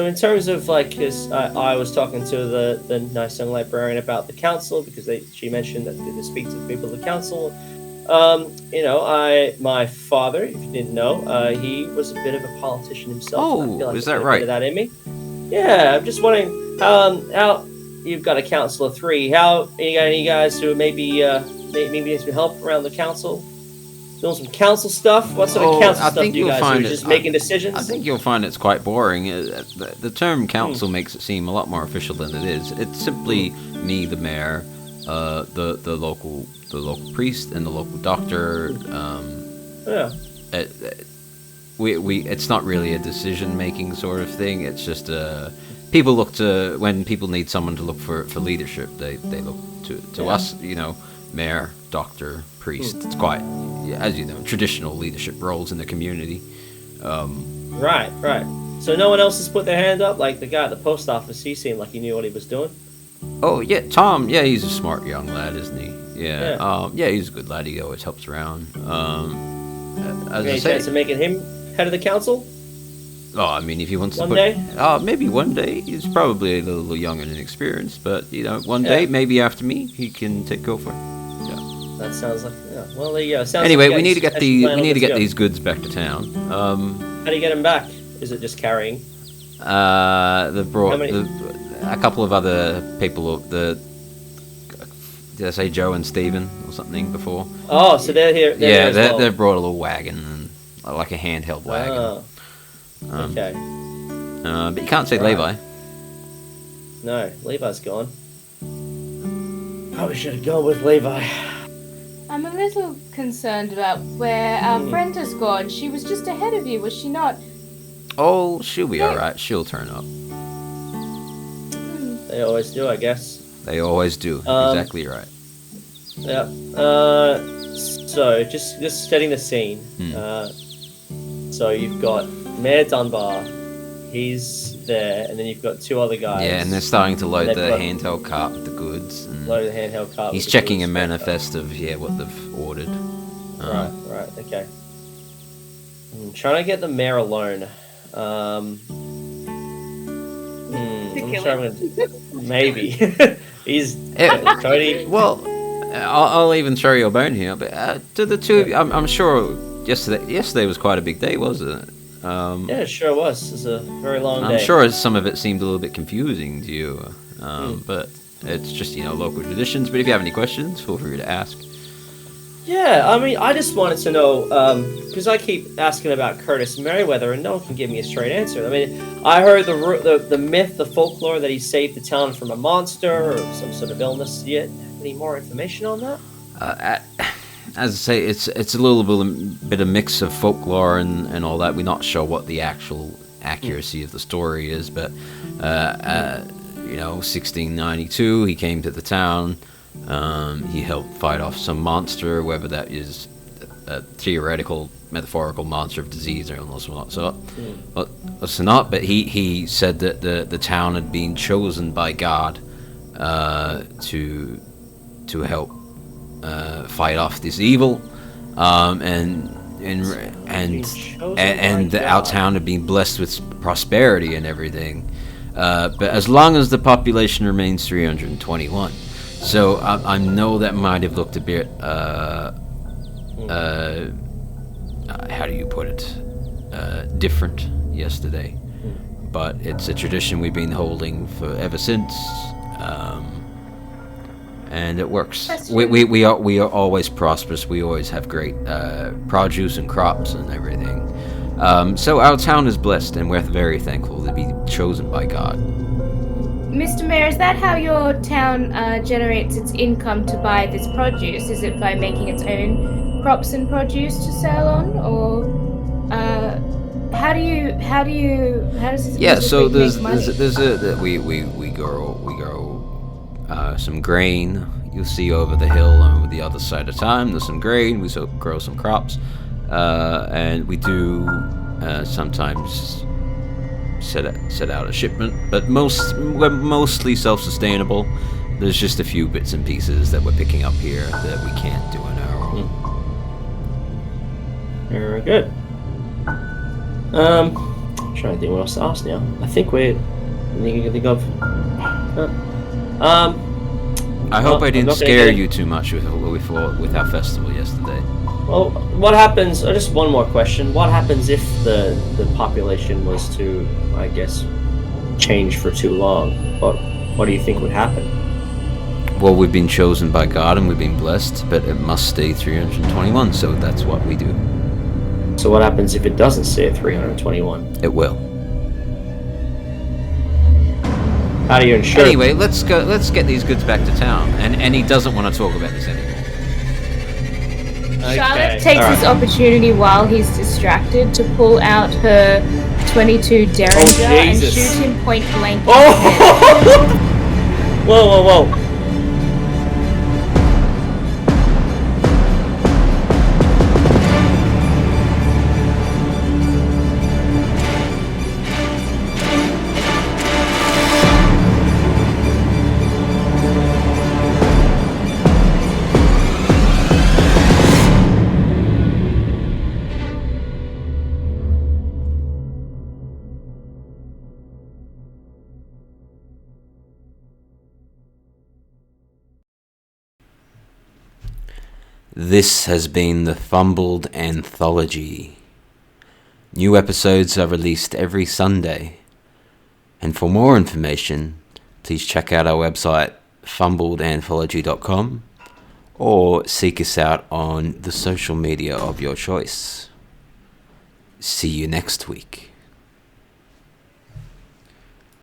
B: in terms of I was talking to the nice young librarian about the council because she mentioned that they speak to the people of the council. My father, if you didn't know, he was a bit of a politician himself.
A: Oh,
B: I feel like
A: is that right?
B: Bit of that in me. Yeah, I'm just wondering how you've got a council of 3. How you got any guys who maybe need some help around the council? Doing some council stuff? What sort of council stuff do you guys do? Just making decisions?
A: I think you'll find it's quite boring. The term council makes it seem a lot more official than it is. It's simply me, the mayor, the local priest, and the local doctor. It's not really a decision-making sort of thing. It's just people look to when people need someone to look for leadership. They look to us. Mayor, doctor, priest. It's quite, as you know, traditional leadership roles in the community.
B: Right. So no one else has put their hand up? Like the guy at the post office, he seemed like he knew what he was doing.
A: Oh, yeah, Tom. Yeah, he's a smart young lad, isn't he? Yeah. He's a good lad. He always helps around.
B: Any chance of making him head of the council?
A: Oh, I mean, if he wants
B: one day?
A: Maybe one day. He's probably a little young and inexperienced, but, one day, maybe after me, he can take over.
B: That sounds like well, there you go.
A: Anyway, we need to get these goods back to town.
B: How do you get them back? Is it just carrying?
A: They brought a couple of other people. Did I say Joe and Stephen or something before?
B: Oh, so they're here.
A: They've brought a little wagon and like a handheld wagon.
B: Okay.
A: But you can't say Levi.
B: No, Levi's gone. Probably should have gone with Levi.
C: I'm a little concerned about where our friend has gone. She was just ahead of you, was she not?
A: Oh, she'll be alright. She'll turn up.
B: They always do, I guess.
A: They always do. Exactly right.
B: Yeah. So, just setting the scene. So you've got Mayor Dunbar. He's there, and then you've got 2 other guys.
A: Yeah, and they're starting to load the handheld cart with the goods. And
B: load the handheld cart.
A: He's checking a manifest of what they've ordered.
B: Right. Okay. I'm trying to get the mayor alone. I'm sure I'm gonna maybe. He's Cody.
A: Well, I'll even throw you a bone here. But to the two of you, I'm sure yesterday was quite a big day, wasn't it?
B: Yeah, it sure was. It was a very long day.
A: I'm sure some of it seemed a little bit confusing to you, but it's just local traditions. But if you have any questions, feel free to ask.
B: Yeah, I mean, I just wanted to know because I keep asking about Curtis Merriweather, and no one can give me a straight answer. I mean, I heard the myth, the folklore that he saved the town from a monster or some sort of illness. Do you have any more information on that?
A: As I say, it's a little bit of mix of folklore and all that. We're not sure what the actual accuracy of the story is, but 1692, he came to the town. He helped fight off some monster, whether that is a theoretical, metaphorical monster of disease or illness or not. So, it's not. But he said that the town had been chosen by God to to help fight off this evil, and our town had been blessed with prosperity and everything. But as long as the population remains 321, so I know that might have looked a bit how do you put it, different yesterday, but it's a tradition we've been holding for ever since, and it works. We are always prosperous. We always have great produce and crops and everything. So our town is blessed, and we're very thankful to be chosen by God.
C: Mr. Mayor, is that how your town generates its income to buy this produce? Is it by making its own crops and produce to sell on, or how does this?
A: Yeah, so we grow some grain. You'll see over the hill over the other side of town. There's some grain. We grow some crops, and we do sometimes set out a shipment, but we're mostly self-sustainable. There's just a few bits and pieces that we're picking up here that we can't do on our own.
B: Very good. I'm trying to think what else to ask now. I think you can think of.
A: I hope I didn't scare you too much with our festival yesterday.
B: Well, what happens? Just one more question. What happens if the population was to, I guess, change for too long? What do you think would happen?
A: Well, we've been chosen by God and we've been blessed, but it must stay 321, so that's what we do.
B: So what happens if it doesn't stay at 321?
A: It will.
B: How do you ensure?
A: Anyway, let's get these goods back to town. And he doesn't want to talk about this anymore.
B: Okay.
C: Charlotte takes this opportunity while he's distracted to pull out her 22 Derringer and shoot him point blank.
B: Oh! Whoa!
A: This has been the Fumbled Anthology. New episodes are released every Sunday. And for more information, please check out our website, fumbledanthology.com, or seek us out on the social media of your choice. See you next week.